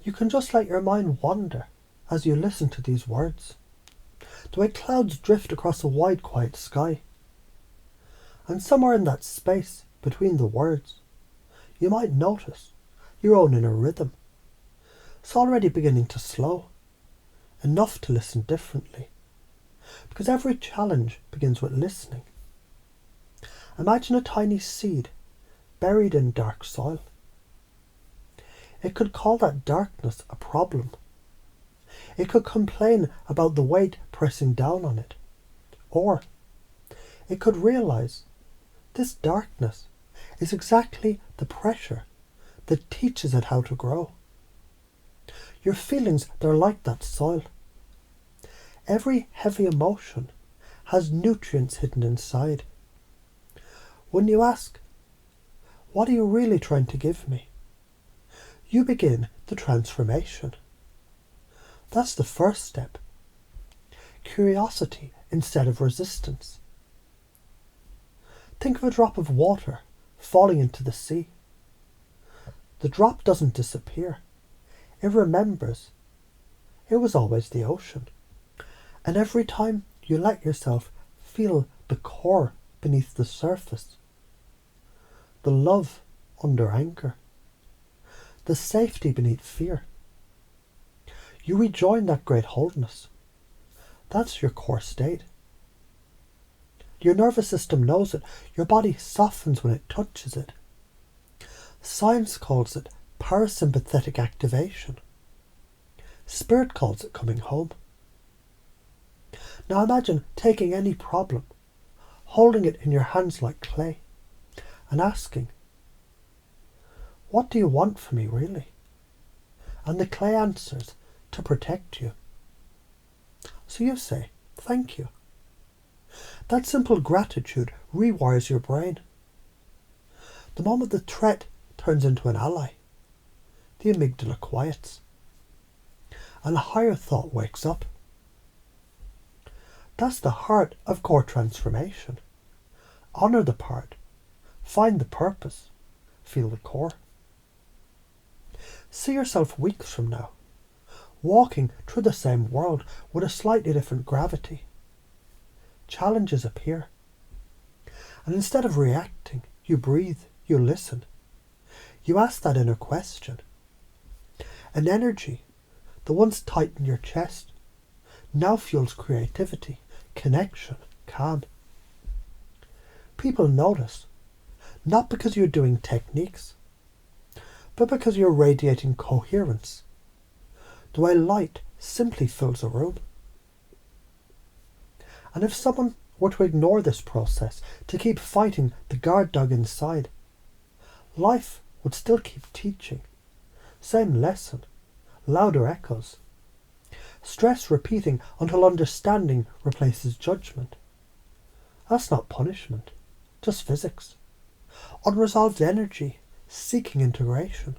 You can just let your mind wander as you listen to these words, the way clouds drift across a wide, quiet sky. And somewhere in that space between the words, you might notice your own inner rhythm. It's already beginning to slow, enough to listen differently, because every challenge begins with listening. Imagine a tiny seed buried in dark soil. It could call that darkness a problem. It could complain about the weight pressing down on it. Or it could realize this darkness is exactly the pressure that teaches it how to grow. Your feelings, they're like that soil. Every heavy emotion has nutrients hidden inside. When you ask, what are you really trying to give me? You begin the transformation. That's the first step. Curiosity instead of resistance. Think of a drop of water falling into the sea. The drop doesn't disappear. It remembers it was always the ocean. And every time you let yourself feel the core beneath the surface, the love under anger, the safety beneath fear, you rejoin that great wholeness. That's your core state. Your nervous system knows it. Your body softens when it touches it. Science calls it parasympathetic activation. Spirit calls it coming home. Now imagine taking any problem, holding it in your hands like clay, and asking, what do you want from me really? And the clay answers, to protect you. So you say, thank you. That simple gratitude rewires your brain. The moment the threat turns into an ally, the amygdala quiets, and a higher thought wakes up. That's the heart of core transformation. Honour the part, find the purpose, feel the core. See yourself weeks from now, walking through the same world with a slightly different gravity. Challenges appear. And instead of reacting, you breathe, you listen. You ask that inner question. An energy that once tightened your chest now fuels creativity, connection, calm. People notice, not because you're doing techniques, but because you're radiating coherence. The way light simply fills a room. And if someone were to ignore this process, to keep fighting the guard dog inside, life would still keep teaching. Same lesson, louder echoes. Stress repeating until understanding replaces judgment. That's not punishment, just physics. Unresolved energy, seeking integration.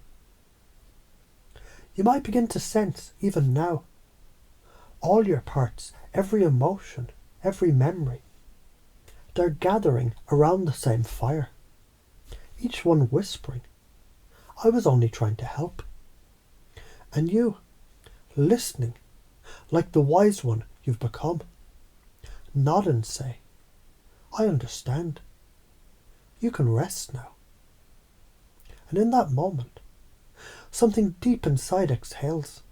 You might begin to sense, even now, all your parts, every emotion, every memory, they're gathering around the same fire. Each one whispering, I was only trying to help. And you, listening, like the wise one you've become, nod and say, I understand. You can rest now. And in that moment, something deep inside exhales.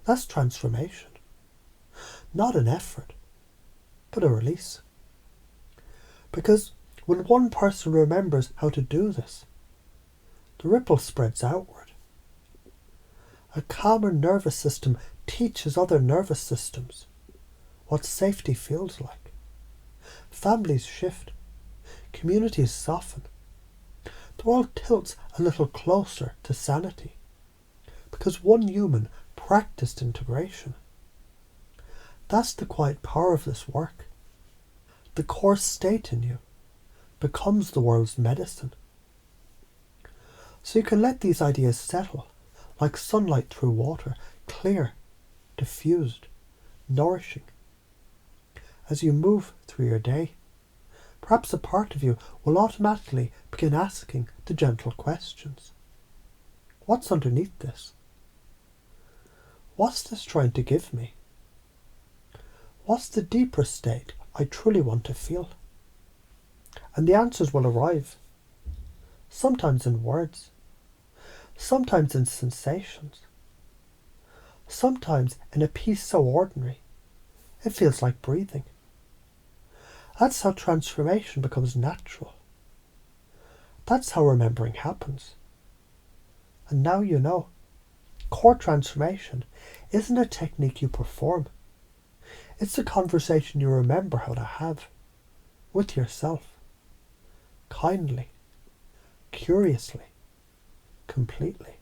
That's transformation. Not an effort, but a release. Because when one person remembers how to do this, the ripple spreads outward. A calmer nervous system teaches other nervous systems what safety feels like. Families shift. Communities soften. The world tilts a little closer to sanity because one human practiced integration. That's the quiet power of this work. The core state in you becomes the world's medicine. So you can let these ideas settle like sunlight through water, clear, diffused, nourishing. As you move through your day, perhaps a part of you will automatically begin asking the gentle questions. What's underneath this? What's this trying to give me? What's the deeper state I truly want to feel? And the answers will arrive, sometimes in words, sometimes in sensations, sometimes in a peace so ordinary it feels like breathing. That's how transformation becomes natural. That's how remembering happens. And now you know, core transformation isn't a technique you perform. It's a conversation you remember how to have with yourself, kindly, curiously, completely.